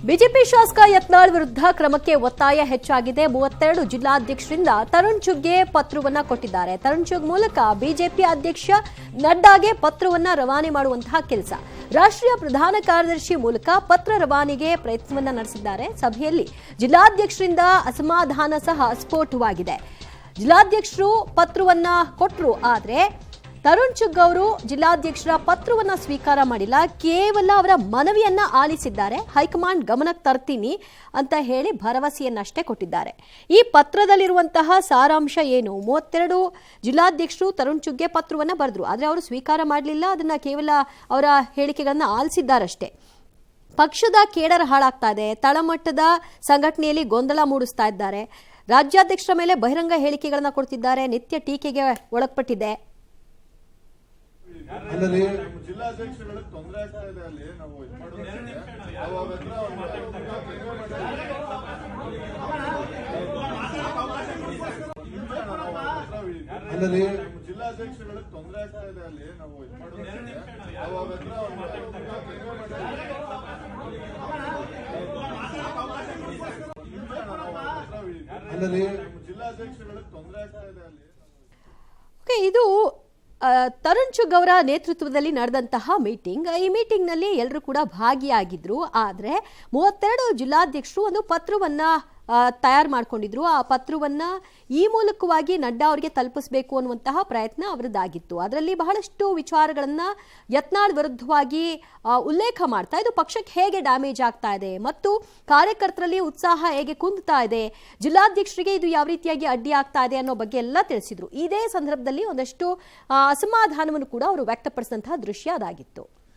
BJP ಶಾಸಕ ಯತ್ನಾಳ್ ವಿರುದ್ಧ ಕ್ರಮಕ್ಕೆ ಒತ್ತಾಯ ಹೆಚ್ಚಾಗಿದೆ. 32 ಜಿಲ್ಲಾಧ್ಯಕ್ಷರಿಂದ ತರುಣ್ ಚುಗ್ಗೆ ಪತ್ರವನ್ನ ಕೊಟ್ಟಿದ್ದಾರೆ. ತರುಣ್ ಚುಗ್ ಮೂಲಕ ಬಿಜೆಪಿ ಅಧ್ಯಕ್ಷ ನಡ್ಡಾಗೆ ಪತ್ರವನ್ನ ರವಾನೆ ಮಾಡುವಂತಹ ಕೆಲಸ. ರಾಷ್ಟ್ರೀಯ ಪ್ರಧಾನ ಕಾರ್ಯದರ್ಶಿ ಮೂಲಕ ಪತ್ರ ರವಾನೆಗೆ ಪ್ರಯತ್ನವನ್ನ ನಡೆಸಿದ್ದಾರೆ. ಸಭೆಯಲ್ಲಿ ಜಿಲ್ಲಾಧ್ಯಕ್ಷರಿಂದ ಅಸಮಾಧಾನ ಸಹ ಸ್ಫೋಟವಾಗಿದೆ. ಜಿಲ್ಲಾಧ್ಯಕ್ಷರು ಪತ್ರವನ್ನ ಕೊಟ್ಟರು, ಆದರೆ ತರುಣ್ ಚುಗ್ ಅವರು ಜಿಲ್ಲಾಧ್ಯಕ್ಷರ ಪತ್ರವನ್ನ ಸ್ವೀಕಾರ ಮಾಡಿಲ್ಲ. ಕೇವಲ ಅವರ ಮನವಿಯನ್ನ ಆಲಿಸಿದ್ದಾರೆ. ಹೈಕಮಾಂಡ್ ಗಮನಕ್ಕೆ ತರ್ತೀನಿ ಅಂತ ಹೇಳಿ ಭರವಸೆಯನ್ನಷ್ಟೇ ಕೊಟ್ಟಿದ್ದಾರೆ. ಈ ಪತ್ರದಲ್ಲಿರುವಂತಹ ಸಾರಾಂಶ ಏನು? 32 ಜಿಲ್ಲಾಧ್ಯಕ್ಷರು ತರುಣ್ ಚುಗ್ಗೆ ಪತ್ರವನ್ನ ಬರೆದ್ರು, ಆದರೆ ಅವರು ಸ್ವೀಕಾರ ಮಾಡಲಿಲ್ಲ. ಅದನ್ನ ಕೇವಲ ಅವರ ಹೇಳಿಕೆಗಳನ್ನ ಆಲಿಸಿದ್ದಾರಷ್ಟೇ. ಪಕ್ಷದ ಕೇಡರ ಹಾಳಾಗ್ತಾ ಇದೆ, ತಳಮಟ್ಟದ ಸಂಘಟನೆಯಲ್ಲಿ ಗೊಂದಲ ಮೂಡಿಸ್ತಾ ಇದ್ದಾರೆ, ರಾಜ್ಯಾಧ್ಯಕ್ಷರ ಮೇಲೆ ಬಹಿರಂಗ ಹೇಳಿಕೆಗಳನ್ನ ಕೊಡ್ತಿದ್ದಾರೆ, ನಿತ್ಯ ಟೀಕೆಗೆ ಒಳಪಟ್ಟಿದೆ. ಜಿಲ್ಲಾಧ್ಯಕ್ಷಗಳಿಗೆ ತೊಂದರೆ ಆಗ್ತಾ ಇದೆ. ಅಲ್ಲಿ ನಾವು ಜಿಲ್ಲಾಧ್ಯಕ್ಷಗಳಿಗೆ ತೊಂದರೆ ಆಗ್ತಾ ಇದೆ. ಅಲ್ಲಿ ನಾವು ಜಿಲ್ಲಾಧ್ಯಕ್ಷಗಳಿಗೆ ತೊಂದರೆ ಆಗ್ತಾ ಇದೆ. ಅಲ್ಲಿ ಇದು ತರುಣ್ ಚುಗ್ ಅವರ ನೇತೃತ್ವದಲ್ಲಿ ನಡೆದಂತಹ ಮೀಟಿಂಗ್. ಈ ಮೀಟಿಂಗ್ನಲ್ಲಿ ಎಲ್ಲರೂ ಕೂಡ ಭಾಗಿಯಾಗಿದ್ರು. ಆದರೆ 32 ಜಿಲ್ಲಾಧ್ಯಕ್ಷರು ಒಂದು ಪತ್ರವನ್ನ ತಯಾರು ಮಾಡಿಕೊಂಡಿದ್ರು. ಆ ಪತ್ರವನ್ನ ಈ ಮೂಲಕವಾಗಿ ನಡ್ಡಾ ಅವರಿಗೆ ತಲುಪಿಸಬೇಕು ಅನ್ನುವಂತಹ ಪ್ರಯತ್ನ ಅವರದ್ದಾಗಿತ್ತು. ಅದರಲ್ಲಿ ಬಹಳಷ್ಟು ವಿಚಾರಗಳನ್ನ ಯತ್ನಾಳ್ ವಿರುದ್ಧವಾಗಿ ಉಲ್ಲೇಖ ಮಾಡ್ತಾ ಇದು ಪಕ್ಷಕ್ಕೆ ಹೇಗೆ ಡ್ಯಾಮೇಜ್ ಆಗ್ತಾ ಇದೆ ಮತ್ತು ಕಾರ್ಯಕರ್ತರಲ್ಲಿ ಉತ್ಸಾಹ ಹೇಗೆ ಕುಂದುತ್ತಾ ಇದೆ, ಜಿಲ್ಲಾಧ್ಯಕ್ಷರಿಗೆ ಇದು ಯಾವ ರೀತಿಯಾಗಿ ಅಡ್ಡಿ ಆಗ್ತಾ ಇದೆ ಅನ್ನೋ ಬಗ್ಗೆ ಎಲ್ಲ ತಿಳಿಸಿದ್ರು. ಇದೇ ಸಂದರ್ಭದಲ್ಲಿ ಒಂದಷ್ಟು ಅಸಮಾಧಾನವನ್ನು ಕೂಡ ಅವರು ವ್ಯಕ್ತಪಡಿಸಿದಂತಹ ದೃಶ್ಯ ಅದಾಗಿತ್ತು.